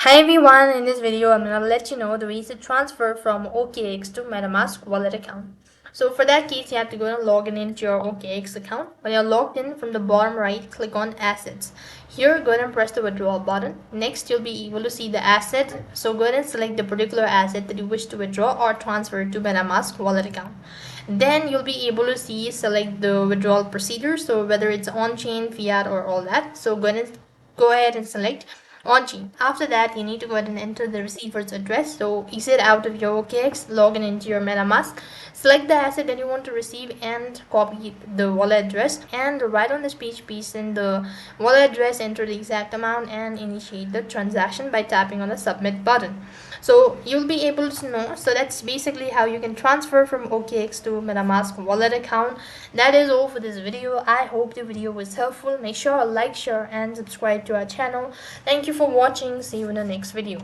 Hi everyone, in this video I'm going to let you know the ways to transfer from OKX to Metamask wallet account. So for that case, you have to go and log in into your OKX account. When you're logged in, from the bottom right, click on assets. Here, go ahead and press the withdrawal button. Next, you'll be able to see the asset. So go ahead and select the particular asset that you wish to withdraw or transfer to Metamask wallet account. Then you'll be able to select the withdrawal procedure. So whether it's on-chain, fiat, or all that. So go ahead and select Onchain. After that, you need to go ahead and enter the receiver's address. So exit out of your OKX, log in into your MetaMask, select the asset that you want to receive and copy the wallet address. And right on this page, paste in the wallet address, enter the exact amount and initiate the transaction by tapping on the submit button. So you'll be able to know. So that's basically how you can transfer from OKX to MetaMask wallet account. That is all for this video. I hope the video was helpful. Make sure to like, share and subscribe to our channel. Thank you for watching. See you in the next video.